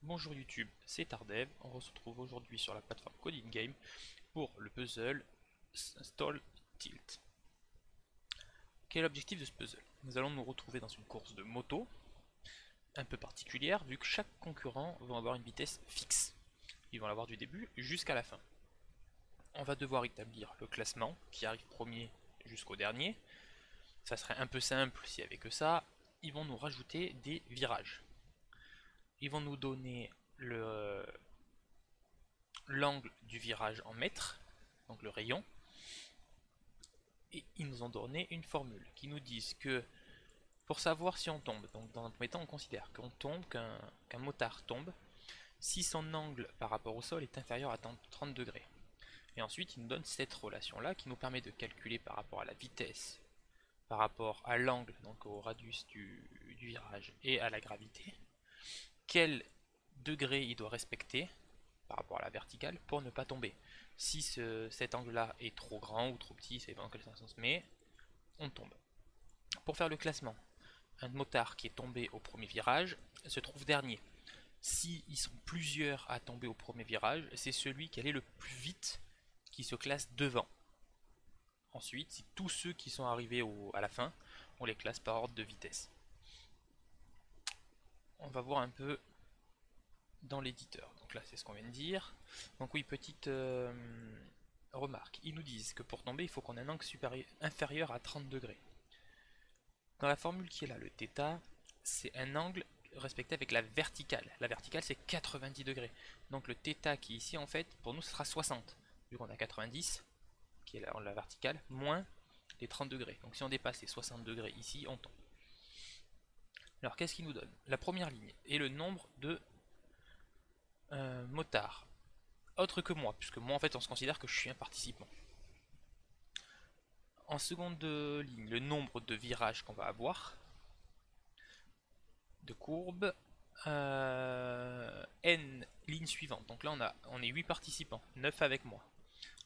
Bonjour YouTube, c'est Tardev. On se retrouve aujourd'hui sur la plateforme Coding Game pour le puzzle Stall Tilt. Quel est l'objectif de ce puzzle? Nous allons nous retrouver dans une course de moto un peu particulière vu que chaque concurrent va avoir une vitesse fixe. Ils vont l'avoir du début jusqu'à la fin. On va devoir établir le classement qui arrive premier jusqu'au dernier. Ça serait un peu simple s'il n'y avait que ça. Ils vont nous rajouter des virages. Ils vont nous donner l'angle du virage en mètres, donc le rayon, et ils nous ont donné une formule qui nous dit que pour savoir si on tombe, donc dans un premier temps on considère qu'on tombe, qu'un motard tombe, si son angle par rapport au sol est inférieur à 30 degrés. Et ensuite il nous donne cette relation là qui nous permet de calculer par rapport à la vitesse, par rapport à l'angle, donc au radius du virage et à la gravité, quel degré il doit respecter par rapport à la verticale pour ne pas tomber. Si cet angle-là est trop grand ou trop petit, ça dépend dans quel sens on se met, on tombe. Pour faire le classement, un motard qui est tombé au premier virage se trouve dernier. Si ils sont plusieurs à tomber au premier virage, c'est celui qui allait le plus vite qui se classe devant. Ensuite, si tous ceux qui sont arrivés à la fin, on les classe par ordre de vitesse. On va voir un peu dans l'éditeur. Donc là, c'est ce qu'on vient de dire. Donc oui, petite remarque. Ils nous disent que pour tomber, il faut qu'on ait un angle inférieur à 30 degrés. Dans la formule qui est là, le θ, c'est un angle respecté avec la verticale. La verticale, c'est 90 degrés. Donc le θ qui est ici, en fait, pour nous, ce sera 60. Vu qu'on a 90, qui est la verticale, moins les 30 degrés. Donc si on dépasse les 60 degrés ici, on tombe. Alors qu'est-ce qu'il nous donne? La première ligne est le nombre de motards autre que moi, puisque moi en fait on se considère que je suis un participant. En seconde ligne, le nombre de virages qu'on va avoir, de courbes, n ligne suivante. Donc là on est 8 participants, 9 avec moi.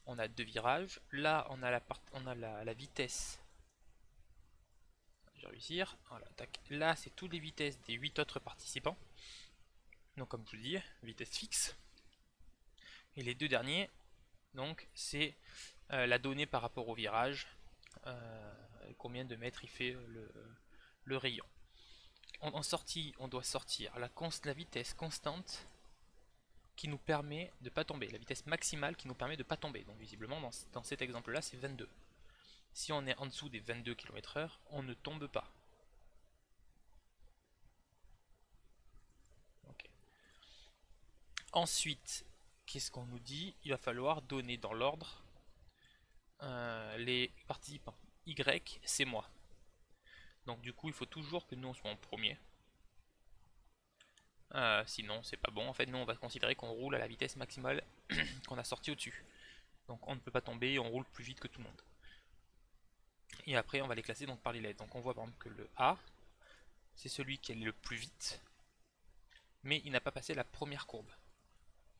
On a 2 virages, là on a la vitesse. Je vais réussir, voilà, tac. Là c'est toutes les vitesses des 8 autres participants. Donc comme je vous le dis, vitesse fixe. Et les deux derniers, donc c'est la donnée par rapport au virage, combien de mètres il fait le rayon. En sortie, on doit sortir la vitesse constante qui nous permet de ne pas tomber, la vitesse maximale qui nous permet de ne pas tomber. Donc visiblement dans cet exemple là c'est 22. Si on est en dessous des 22 km/h, on ne tombe pas. Okay. Ensuite, qu'est-ce qu'on nous dit? Il va falloir donner dans l'ordre les participants. Y, c'est moi. Donc du coup, il faut toujours que nous on soit en premier. Sinon, c'est pas bon. En fait, nous on va considérer qu'on roule à la vitesse maximale qu'on a sorti au-dessus. Donc on ne peut pas tomber, on roule plus vite que tout le monde. Et après, on va les classer donc par les lettres. Donc on voit par exemple que le A, c'est celui qui allait le plus vite, mais il n'a pas passé la première courbe,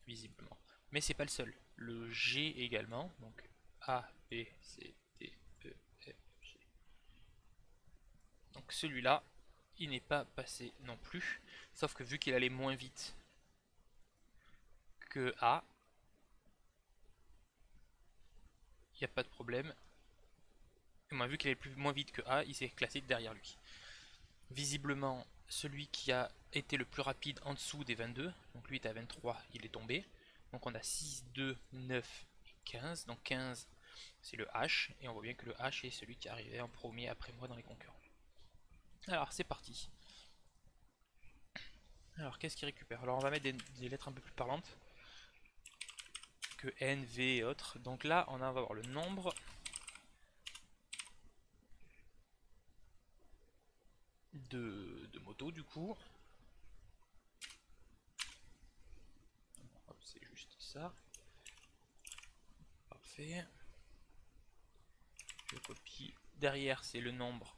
visiblement. Mais c'est pas le seul. Le G également, donc A, B, C, D, E, F, G. Donc celui-là, il n'est pas passé non plus, sauf que vu qu'il allait moins vite que A, il n'y a pas de problème. Et moi, vu qu'il allait moins vite que A, il s'est classé derrière lui. Visiblement, celui qui a été le plus rapide en dessous des 22, donc lui est à 23, il est tombé. Donc on a 6, 2, 9 et 15. Donc 15, c'est le H, et on voit bien que le H est celui qui est arrivé en premier après moi dans les concurrents. Alors c'est parti. Alors qu'est-ce qu'il récupère? Alors on va mettre des lettres un peu plus parlantes que N, V et autres. Donc là on va avoir le nombre de motos du coup. C'est juste ça. Parfait. Je copie. Derrière c'est le nombre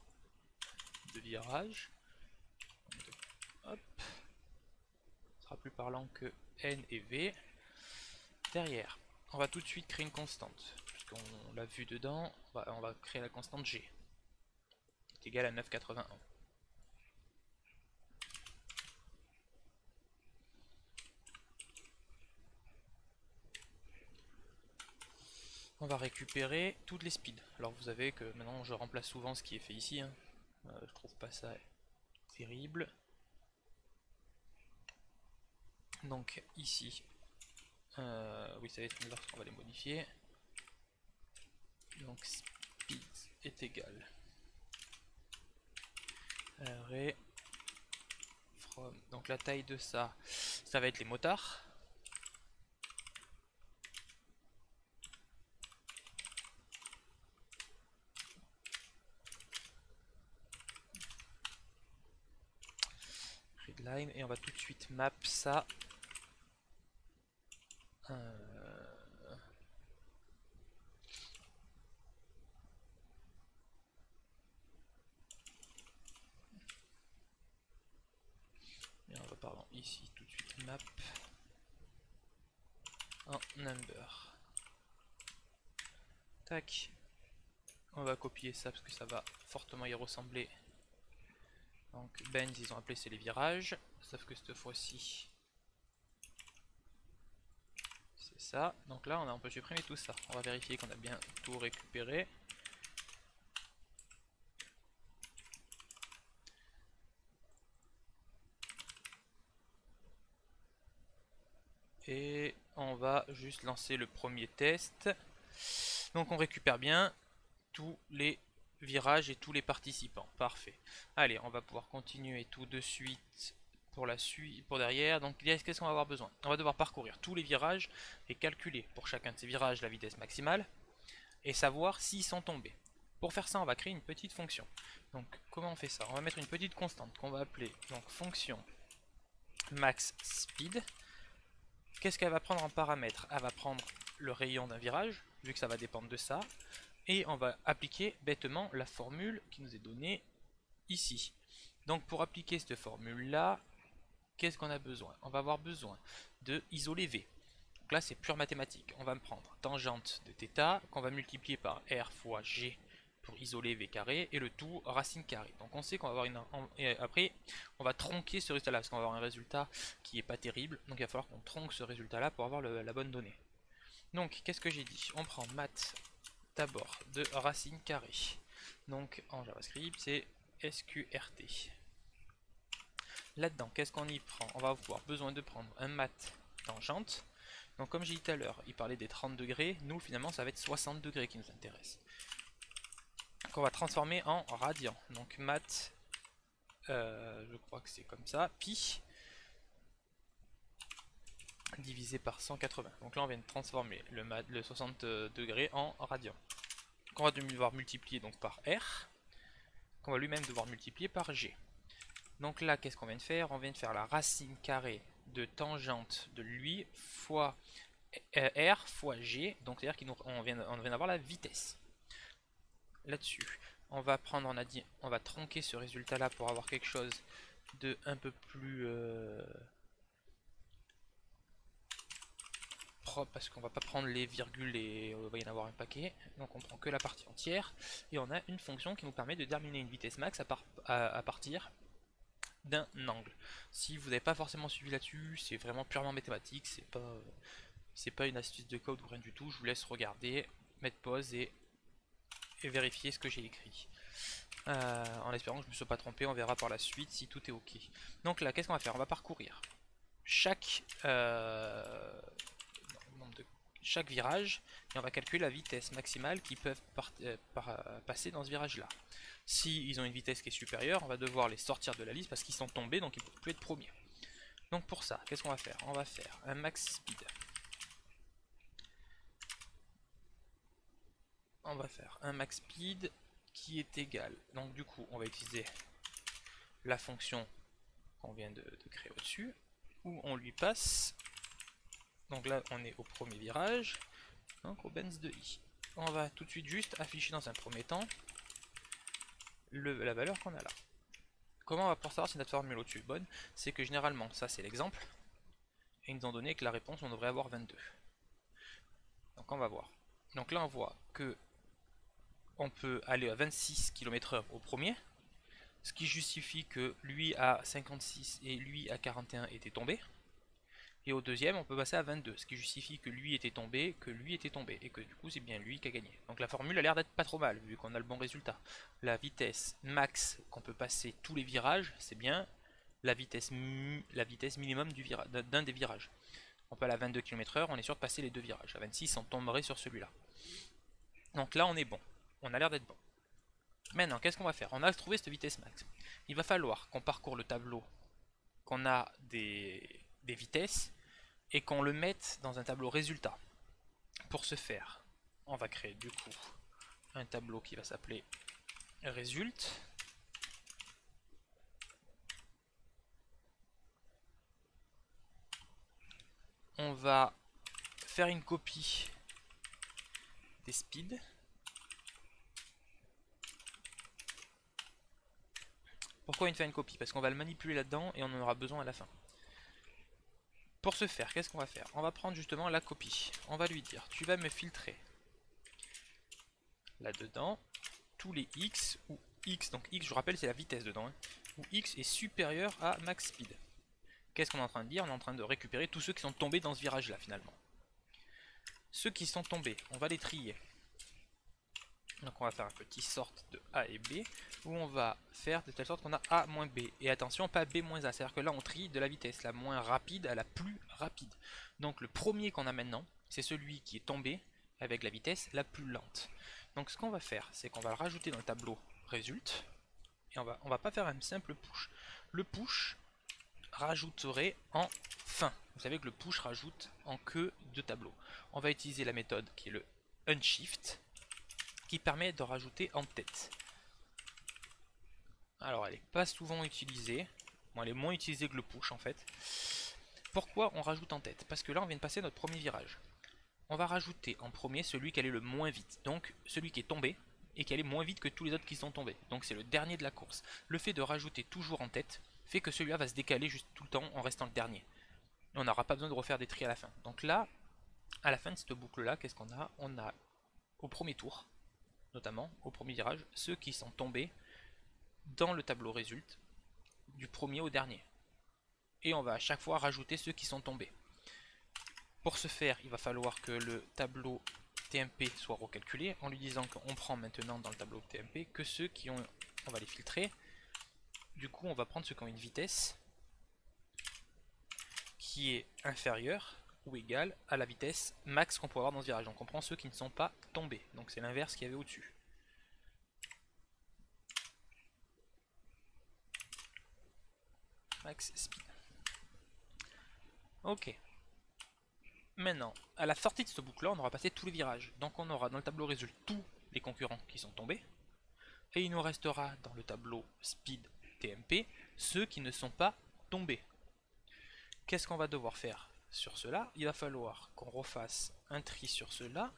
de virages. Hop. Ce sera plus parlant que N et V. Derrière, on va tout de suite créer une constante. Puisqu'on l'a vu dedans, on va créer la constante G. Qui est égale à 9,81. On va récupérer toutes les speeds. Alors vous savez que maintenant je remplace souvent ce qui est fait ici, hein. Je trouve pas ça terrible. Donc ici, oui ça va être inverse, on va les modifier. Donc speed est égal array from, donc la taille de ça, ça va être les motards. Readline, et on va tout de suite map ça. Et on va pardon ici tout de suite map en number. Tac. On va copier ça parce que ça va fortement y ressembler. Donc bends ils ont appelé c'est les virages, sauf que cette fois-ci c'est ça. Donc là on peut supprimer tout ça. On va vérifier qu'on a bien tout récupéré. Et on va juste lancer le premier test. Donc on récupère bien tous les virages et tous les participants. Parfait. Allez, on va pouvoir continuer tout de suite pour la suite, pour derrière. Donc qu'est-ce qu'on va avoir besoin? On va devoir parcourir tous les virages et calculer pour chacun de ces virages la vitesse maximale et savoir s'ils sont tombés. Pour faire ça, on va créer une petite fonction. Donc comment on fait ça? On va mettre une petite constante qu'on va appeler donc fonction max speed. Qu'est-ce qu'elle va prendre en paramètre? Elle va prendre le rayon d'un virage, vu que ça va dépendre de ça. Et on va appliquer bêtement la formule qui nous est donnée ici. Donc pour appliquer cette formule là, qu'est-ce qu'on a besoin? On va avoir besoin de isoler V. Donc là c'est pure mathématique. On va me prendre tangente de θ qu'on va multiplier par R fois G pour isoler V carré et le tout racine carrée. Donc on sait qu'on va avoir une... Et après on va tronquer ce résultat là parce qu'on va avoir un résultat qui est pas terrible. Donc il va falloir qu'on tronque ce résultat là pour avoir la bonne donnée. Donc qu'est-ce que j'ai dit? On prend math d'abord de racine carrée. Donc en JavaScript c'est SQRT. Là-dedans, qu'est-ce qu'on y prend? On va avoir besoin de prendre un math tangente. Donc comme j'ai dit tout à l'heure, il parlait des 30 degrés. Nous finalement ça va être 60 degrés qui nous intéresse. Qu'on va transformer en radian. Donc math, je crois que c'est comme ça, pi divisé par 180. Donc là on vient de transformer le 60 degrés en radian. Qu'on va devoir multiplier donc par R. Qu'on va lui-même devoir multiplier par G. Donc là, qu'est-ce qu'on vient de faire? On vient de faire la racine carrée de tangente de lui fois R fois G. Donc c'est-à-dire qu'on vient d'avoir la vitesse. Là-dessus, on va prendre, on va tronquer ce résultat-là pour avoir quelque chose de un peu plus propre, parce qu'on va pas prendre les virgules et il va y en avoir un paquet. Donc on prend que la partie entière et on a une fonction qui nous permet de déterminer une vitesse max à partir d'un angle. Si vous n'avez pas forcément suivi là-dessus, c'est vraiment purement mathématique, c'est pas une astuce de code ou rien du tout. Je vous laisse regarder, mettre pause et vérifier ce que j'ai écrit. En espérant que je ne me sois pas trompé, on verra par la suite si tout est ok. Donc là, qu'est-ce qu'on va faire? On va parcourir chaque virage et on va calculer la vitesse maximale qu'ils peuvent passer dans ce virage là. Si ils ont une vitesse qui est supérieure, on va devoir les sortir de la liste parce qu'ils sont tombés, donc ils ne peuvent plus être premiers. Donc pour ça, qu'est-ce qu'on va faire? On va faire un max speed. On va faire un max speed qui est égal. Donc du coup, on va utiliser la fonction qu'on vient de créer au-dessus, où on lui passe. Donc là, on est au premier virage, donc au Benz de I. On va tout de suite juste afficher dans un premier temps la valeur qu'on a là. Comment on va pouvoir savoir si notre formule au-dessus est bonne? C'est que généralement, ça c'est l'exemple, et ils nous ont donné que la réponse on devrait avoir 22. Donc on va voir. Donc là on voit que on peut aller à 26 km/h au premier, ce qui justifie que lui à 56 et lui à 41 étaient tombés. Et au deuxième, on peut passer à 22, ce qui justifie que lui était tombé, et que du coup c'est bien lui qui a gagné. Donc la formule a l'air d'être pas trop mal, vu qu'on a le bon résultat. La vitesse max qu'on peut passer tous les virages, c'est bien la vitesse minimum d'un des virages. On peut aller à 22 km/h, on est sûr de passer les deux virages. À 26, on tomberait sur celui-là. Donc là, on est bon. On a l'air d'être bon. Maintenant, qu'est-ce qu'on va faire? On a trouvé cette vitesse max. Il va falloir qu'on parcourt le tableau, qu'on a des vitesses, et qu'on le mette dans un tableau résultat. Pour ce faire, on va créer du coup un tableau qui va s'appeler Result. On va faire une copie des speeds. Pourquoi il fait une copie? Parce qu'on va le manipuler là-dedans et on en aura besoin à la fin. Pour ce faire, qu'est-ce qu'on va faire? On va prendre justement la copie. On va lui dire, tu vas me filtrer là-dedans tous les x, où x, donc x je rappelle c'est la vitesse dedans, hein, où x est supérieur à max speed. Qu'est-ce qu'on est en train de dire? On est en train de récupérer tous ceux qui sont tombés dans ce virage là finalement. Ceux qui sont tombés, on va les trier. Donc on va faire un petit sort de A et B, où on va faire de telle sorte qu'on a A moins B. Et attention, pas B moins A, c'est-à-dire que là on trie de la vitesse la moins rapide à la plus rapide. Donc le premier qu'on a maintenant, c'est celui qui est tombé avec la vitesse la plus lente. Donc ce qu'on va faire, c'est qu'on va le rajouter dans le tableau résulte, et on va pas faire un simple push. Le push rajouterait en fin. Vous savez que le push rajoute en queue de tableau. On va utiliser la méthode qui est le unshift, qui permet de rajouter en tête. Alors elle n'est pas souvent utilisée, bon, elle est moins utilisée que le push en fait. Pourquoi on rajoute en tête? Parce que là on vient de passer notre premier virage. On va rajouter en premier celui qui allait le moins vite, donc celui qui est tombé et qui allait moins vite que tous les autres qui sont tombés. Donc c'est le dernier de la course. Le fait de rajouter toujours en tête fait que celui-là va se décaler juste tout le temps en restant le dernier. Et on n'aura pas besoin de refaire des tri à la fin. Donc là, à la fin de cette boucle là, qu'est-ce qu'on a? On a au premier tour, notamment au premier virage, ceux qui sont tombés dans le tableau résulte du premier au dernier. Et on va à chaque fois rajouter ceux qui sont tombés. Pour ce faire, il va falloir que le tableau TMP soit recalculé en lui disant qu'on prend maintenant dans le tableau TMP que ceux qui ont... On va les filtrer. Du coup, on va prendre ceux qui ont une vitesse qui est inférieure ou égale à la vitesse max qu'on peut avoir dans ce virage. Donc on prend ceux qui ne sont pas tombés. Donc c'est l'inverse qu'il y avait au-dessus. Max speed. Ok. Maintenant, à la sortie de ce boucle-là, on aura passé tous les virages. Donc on aura dans le tableau résultat tous les concurrents qui sont tombés. Et il nous restera dans le tableau speed TMP ceux qui ne sont pas tombés. Qu'est-ce qu'on va devoir faire sur cela? Il va falloir qu'on refasse un tri sur cela.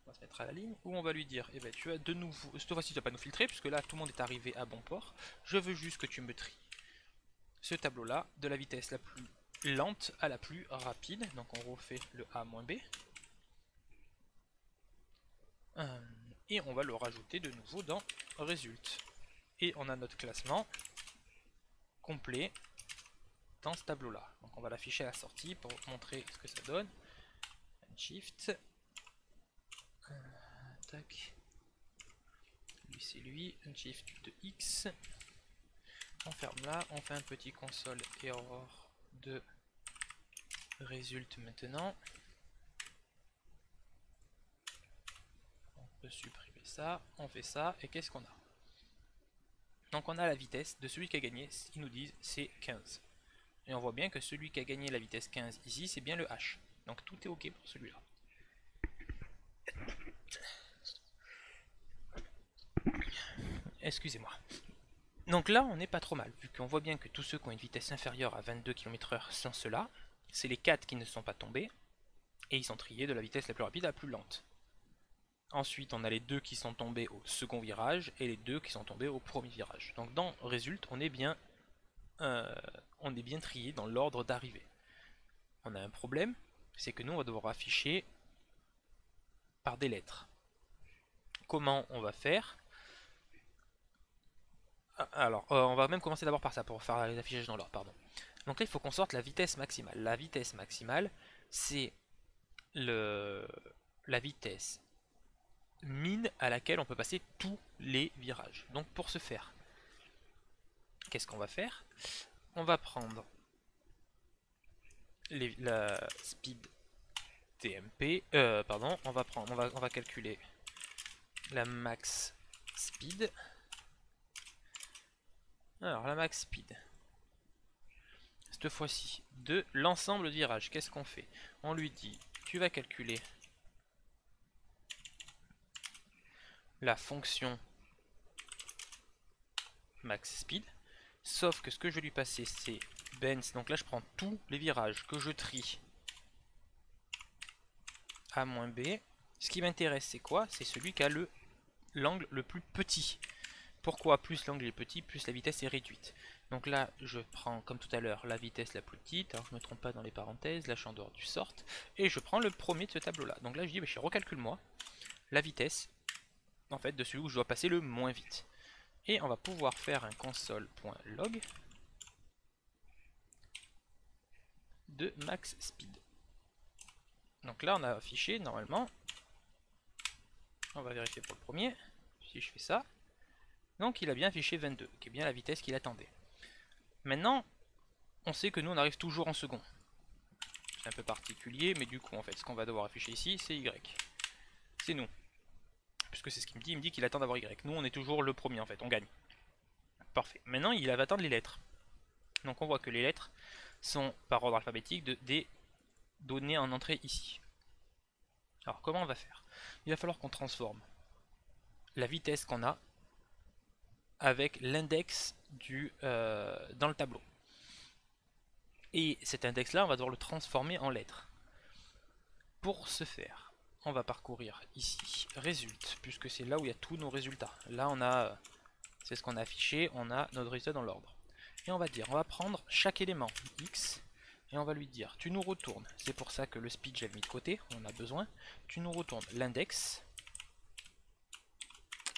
On va se mettre à la ligne, où on va lui dire, eh ben, tu as de nouveau, cette fois-ci tu vas pas nous filtrer, puisque là tout le monde est arrivé à bon port. Je veux juste que tu me tries ce tableau-là, de la vitesse la plus lente à la plus rapide. Donc on refait le A-B. Et on va le rajouter de nouveau dans Result. Et on a notre classement complet dans ce tableau-là. Donc on va l'afficher à la sortie pour montrer ce que ça donne. Shift. Tac. Lui c'est lui. Un shift de X. On ferme là. On fait un petit console error de Result maintenant. On peut supprimer ça. On fait ça. Et qu'est-ce qu'on a? Donc on a la vitesse de celui qui a gagné. Ils nous disent c'est 15. Et on voit bien que celui qui a gagné la vitesse 15 ici, c'est bien le H. Donc tout est ok pour celui-là. Excusez-moi. Donc là, on n'est pas trop mal, vu qu'on voit bien que tous ceux qui ont une vitesse inférieure à 22 km/h sont ceux-là. C'est les 4 qui ne sont pas tombés, et ils sont triés de la vitesse la plus rapide à la plus lente. Ensuite, on a les 2 qui sont tombés au second virage, et les 2 qui sont tombés au premier virage. Donc dans Result, on est bien trié dans l'ordre d'arrivée. On a un problème, c'est que nous, on va devoir afficher par des lettres. Comment on va faire? Alors, on va même commencer d'abord par ça, pour faire les affichages dans l'ordre, pardon. Donc là, il faut qu'on sorte la vitesse maximale. La vitesse maximale, c'est la vitesse mine à laquelle on peut passer tous les virages. Donc pour ce faire, qu'est-ce qu'on va faire? On va prendre la speed TMP, pardon, on va calculer la max speed. Alors la max speed, cette fois-ci, de l'ensemble de virages, qu'est-ce qu'on fait? On lui dit, tu vas calculer la fonction max speed, sauf que ce que je vais lui passer c'est Benz, donc là je prends tous les virages que je trie A moins B. Ce qui m'intéresse c'est quoi? C'est celui qui a l'angle le plus petit. Pourquoi? Plus l'angle est petit, plus la vitesse est réduite. Donc là, je prends, comme tout à l'heure, la vitesse la plus petite. Alors je ne me trompe pas dans les parenthèses, là je suis en dehors du sort. Et je prends le premier de ce tableau-là. Donc là, je dis, bah, je recalcule-moi la vitesse, en fait, de celui où je dois passer le moins vite. Et on va pouvoir faire un console.log de max speed. Donc là, on a affiché, normalement, on va vérifier pour le premier, si je fais ça. Donc il a bien affiché 22, qui est bien la vitesse qu'il attendait. Maintenant, on sait que nous on arrive toujours en second. C'est un peu particulier, mais du coup en fait ce qu'on va devoir afficher ici c'est Y. C'est nous. Puisque c'est ce qu'il me dit qu'il attend d'avoir Y. Nous on est toujours le premier en fait, on gagne. Parfait. Maintenant il va attendre les lettres. Donc on voit que les lettres sont par ordre alphabétique des données en entrée ici. Alors comment on va faire? Il va falloir qu'on transforme la vitesse qu'on a avec l'index dans le tableau. Et cet index là on va devoir le transformer en lettres. Pour ce faire, on va parcourir ici résulte, puisque c'est là où il y a tous nos résultats. Là on a, c'est ce qu'on a affiché, on a notre résultat dans l'ordre. Et on va dire, on va prendre chaque élément x et on va lui dire, tu nous retournes, c'est pour ça que le speed j'ai mis de côté, on a besoin, tu nous retournes l'index,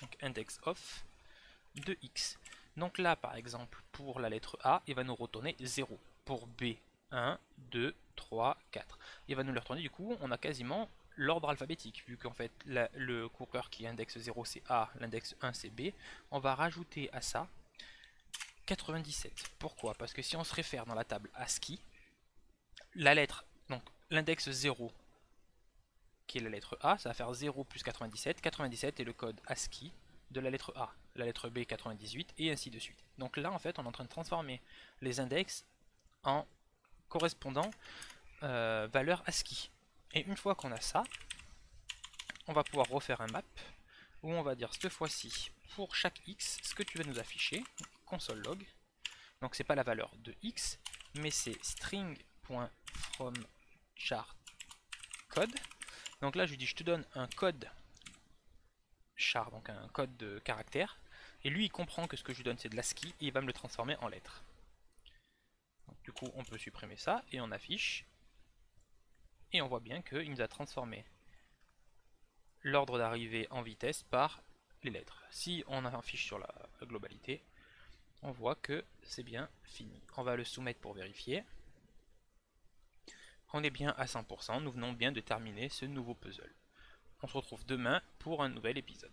donc index of de x. Donc là par exemple pour la lettre A, il va nous retourner 0. Pour B, 1, 2, 3, 4. Il va nous le retourner, du coup on a quasiment l'ordre alphabétique, vu qu'en fait le coureur qui indexe 0 c'est A, l'index 1 c'est B. On va rajouter à ça 97. Pourquoi? Parce que si on se réfère dans la table ASCII, la lettre, donc l'index 0 qui est la lettre A, ça va faire 0 plus 97. 97 est le code ASCII de la lettre A, la lettre B 98 et ainsi de suite. Donc là en fait on est en train de transformer les index en correspondant valeur ASCII. Et une fois qu'on a ça, on va pouvoir refaire un map où on va dire cette fois-ci pour chaque x ce que tu vas nous afficher, console log. Donc c'est pas la valeur de x, mais c'est string.fromCharCode. Donc là je lui dis je te donne un code char, donc un code de caractère, et lui il comprend que ce que je lui donne c'est de l'ASCII et il va me le transformer en lettres. Donc, du coup on peut supprimer ça et on affiche, et on voit bien qu'il nous a transformé l'ordre d'arrivée en vitesse par les lettres. Si on affiche sur la globalité, on voit que c'est bien fini. On va le soumettre pour vérifier. On est bien à 100%, nous venons bien de terminer ce nouveau puzzle. On se retrouve demain pour un nouvel épisode.